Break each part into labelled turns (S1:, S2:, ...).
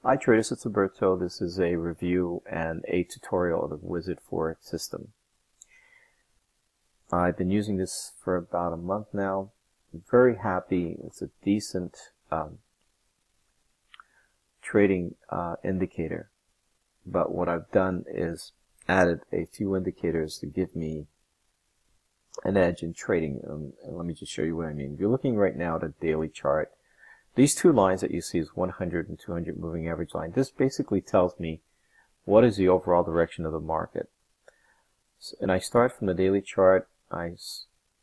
S1: Hi traders, it's Alberto. This is a review and a tutorial of the Wizard Forex system. I've been using this for about a month now. I'm very happy. It's a decent trading indicator. But what I've done is added a few indicators to give me an edge in trading. And let me just show you what I mean. If you're looking right now at a daily chart, these two lines that you see is 100 and 200 moving average line. This basically tells me what is the overall direction of the market. And I start from the daily chart, I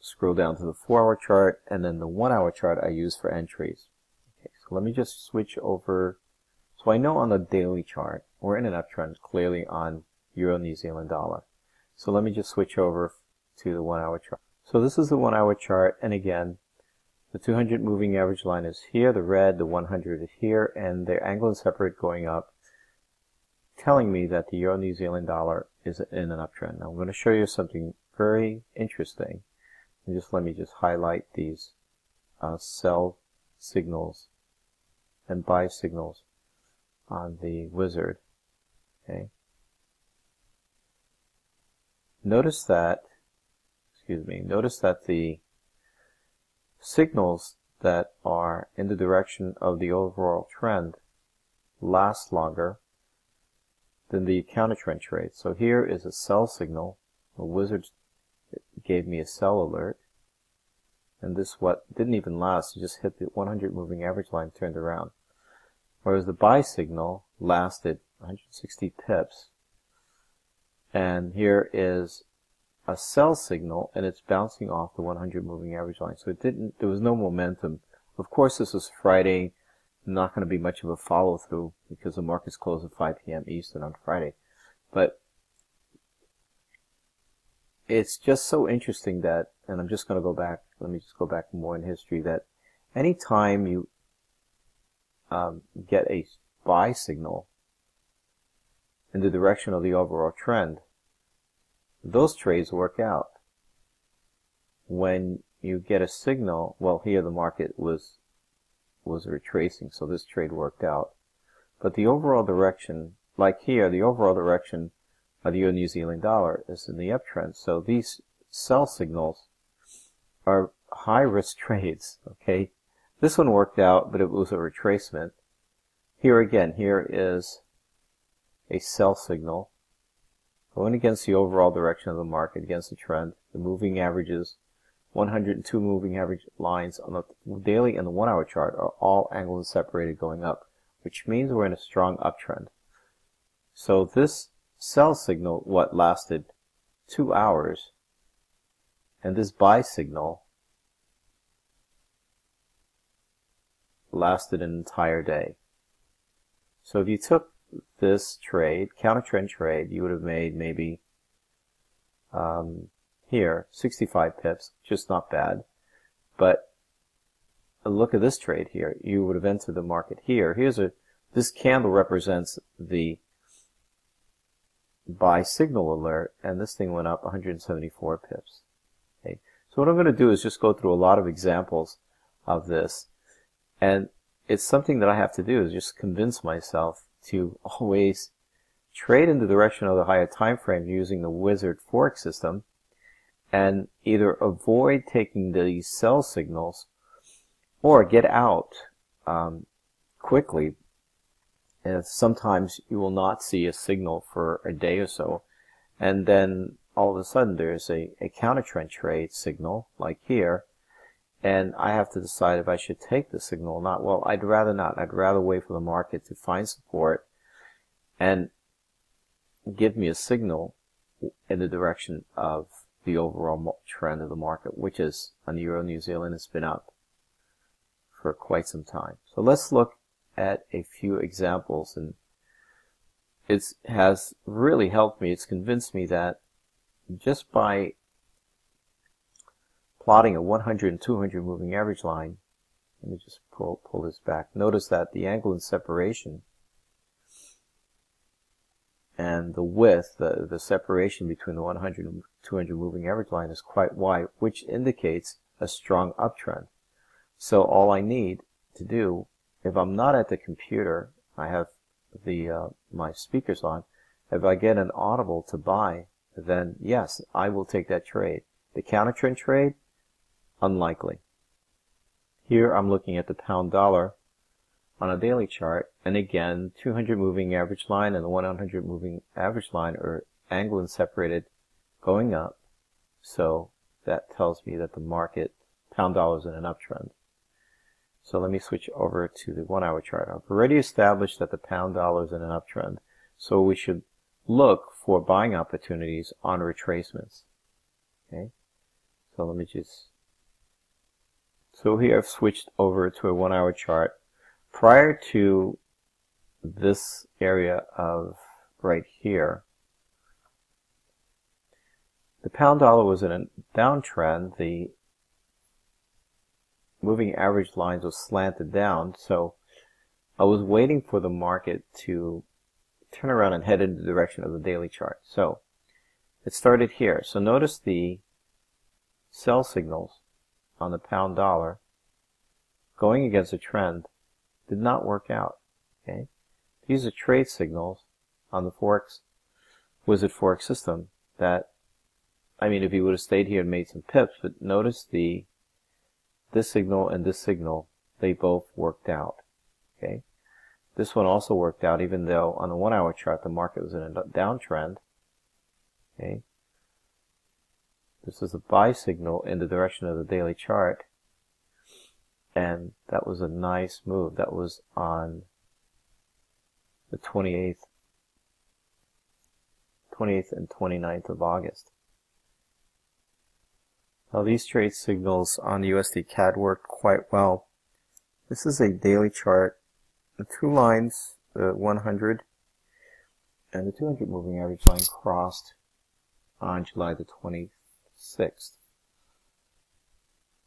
S1: scroll down to the 4-hour chart, and then the 1-hour chart I use for entries. Okay, so let me just switch over. So I know on the daily chart, we're in an uptrend clearly on Euro New Zealand dollar. So let me just switch over to the 1-hour chart. So this is the 1-hour chart, and again, the 200 moving average line is here, the red, the 100 is here, and they're angle and separate going up, telling me that the Euro New Zealand dollar is in an uptrend. Now I'm going to show you something very interesting. And let me highlight these sell signals and buy signals on the wizard. Okay. Notice that the signals that are in the direction of the overall trend last longer than the counter trend trade. So here is a sell signal. The wizard gave me a sell alert, and this didn't even last. It just hit the 100 moving average line, turned around. Whereas the buy signal lasted 160 pips, and here is a sell signal, and it's bouncing off the 100 moving average line. So there was no momentum. Of course, this is Friday. Not going to be much of a follow through because the markets close at 5 p.m. Eastern on Friday. But it's just so interesting that, and I'm just going to go back, let me just go back more in history, that anytime you get a buy signal in the direction of the overall trend, those trades work out. When you get a signal, well, here the market was retracing, so this trade worked out. But the overall direction, like here, the overall direction of the Euro New Zealand dollar is in the uptrend. So these sell signals are high risk trades. Okay, this one worked out, but it was a retracement. Here again, here is a sell signal going against the overall direction of the market, against the trend. The moving averages, 102 moving average lines on the daily and the 1-hour chart are all angle and separated going up, which means we're in a strong uptrend. So this sell signal, lasted 2 hours, and this buy signal lasted an entire day. So if you took this trade, counter trend trade, you would have made maybe here 65 pips, just not bad. But look at this trade here. You would have entered the market here. This candle represents the buy signal alert, and this thing went up 174 pips. Okay. So what I'm going to do is just go through a lot of examples of this, and it's something that I have to do is just convince myself to always trade in the direction of the higher time frame using the Wizard Forex system, and either avoid taking these sell signals or get out quickly. And sometimes you will not see a signal for a day or so, and then all of a sudden there's a counter trend trade signal like here, and I have to decide if I should take the signal or not. Well, I'd rather not. I'd rather wait for the market to find support and give me a signal in the direction of the overall trend of the market, which is on the Euro New Zealand. It's been up for quite some time. So let's look at a few examples, and it has really helped me. It's convinced me that just by plotting a 100 and 200 moving average line, let me just pull this back. Notice that the angle in separation and the width, the separation between the 100 and 200 moving average line is quite wide, which indicates a strong uptrend. So all I need to do, if I'm not at the computer, I have my speakers on, if I get an audible to buy, then yes, I will take that trade. The counter trend trade, unlikely. Here I'm looking at the pound dollar on a daily chart, and again, 200 moving average line and the 100 moving average line are angled and separated going up. So that tells me that the market, pound dollar, is in an uptrend. So let me switch over to the 1 hour chart. I've already established that the pound dollar is in an uptrend. So we should look for buying opportunities on retracements. Okay. So let me just, so here I've switched over to a 1 hour chart. Prior to this area of right here, the pound dollar was in a downtrend. The moving average lines was slanted down, so I was waiting for the market to turn around and head in the direction of the daily chart. So it started here. So notice the sell signals on the pound dollar going against a trend did not work out. Okay, these are trade signals on the Forex Wizard Forex system that, I mean, if you would have stayed here and made some pips, but notice this signal and this signal, they both worked out. Okay, this one also worked out, even though on the 1 hour chart the market was in a downtrend. Okay, this is a buy signal in the direction of the daily chart, and that was a nice move. That was on the 28th and 29th of August. Now these trade signals on the USD CAD worked quite well. This is a daily chart. The two lines, the 100 and the 200 moving average line, crossed on July the 26th.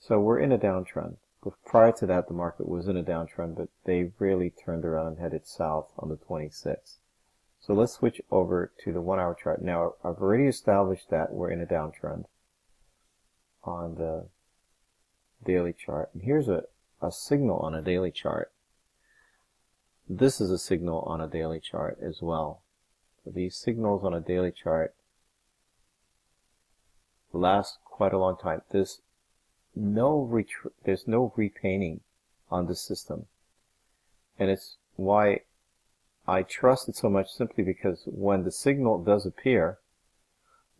S1: So we're in a downtrend. But prior to that, the market was in a downtrend, but they really turned around and headed south on the 26th. So let's switch over to the 1 hour chart. Now, I've already established that we're in a downtrend on the daily chart. And here's a signal on a daily chart. This is a signal on a daily chart as well. So these signals on a daily chart last quite a long time. There's no repainting on the system. And it's why I trust it so much, simply because when the signal does appear,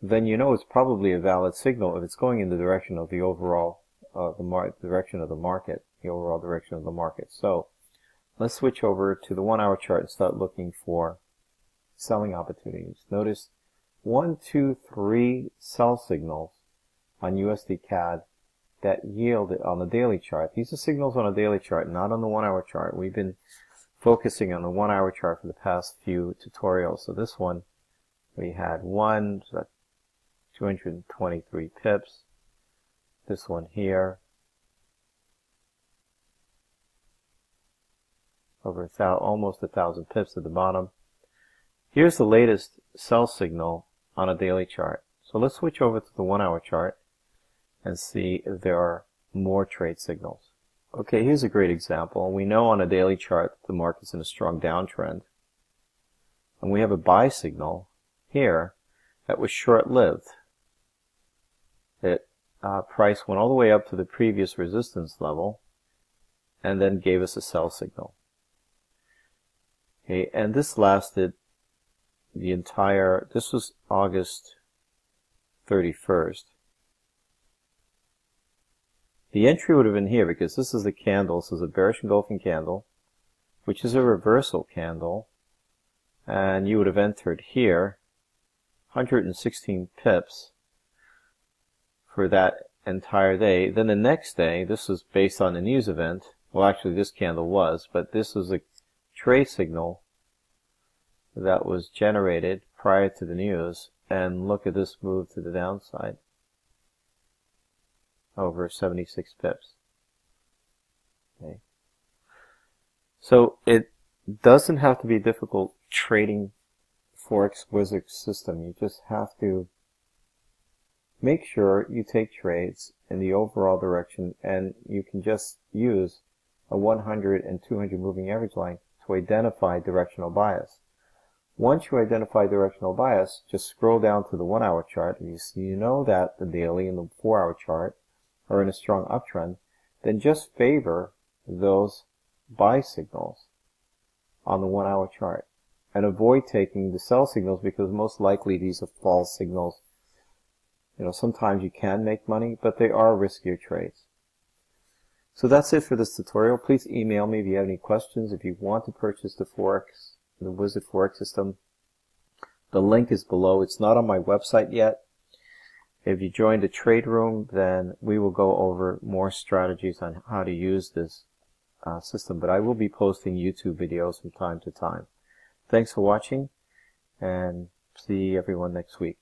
S1: then you know it's probably a valid signal if it's going in the direction of the overall direction of the market, the overall direction of the market. So let's switch over to the 1 hour chart and start looking for selling opportunities. Notice 1, 2, 3 sell signals on USD CAD that yielded on the daily chart. These are signals on a daily chart, not on the 1 hour chart. We've been focusing on the 1 hour chart for the past few tutorials. So this one, we had 223 pips. This one here, over almost 1,000 pips at the bottom. Here's the latest sell signal on a daily chart. So let's switch over to the 1 hour chart and see if there are more trade signals. Okay, here's a great example. We know on a daily chart the market's in a strong downtrend. And we have a buy signal here that was short-lived. Price went all the way up to the previous resistance level and then gave us a sell signal. Okay, and this lasted the entire, this was August 31st. The entry would have been here because this is a candle. This is a bearish engulfing candle, which is a reversal candle. And you would have entered here 116 pips for that entire day. Then the next day, this was based on the news event. Well, actually this candle was, but this was a trade signal that was generated prior to the news. And look at this move to the downside. Over 76 pips. Okay. So it doesn't have to be difficult trading Forex Wizard system. You just have to make sure you take trades in the overall direction, and you can just use a 100 and 200 moving average line to identify directional bias. Once you identify directional bias, just scroll down to the 1 hour chart. If you know that the daily and the 4 hour chart are in a strong uptrend, then just favor those buy signals on the 1 hour chart and avoid taking the sell signals, because most likely these are false signals. Sometimes you can make money, but they are riskier trades. So that's it for this tutorial. Please email me if you have any questions. If you want to purchase the Wizard Forex system, the link is below. It's not on my website yet. If you join the trade room, then we will go over more strategies on how to use this system. But I will be posting YouTube videos from time to time. Thanks for watching, and see everyone next week.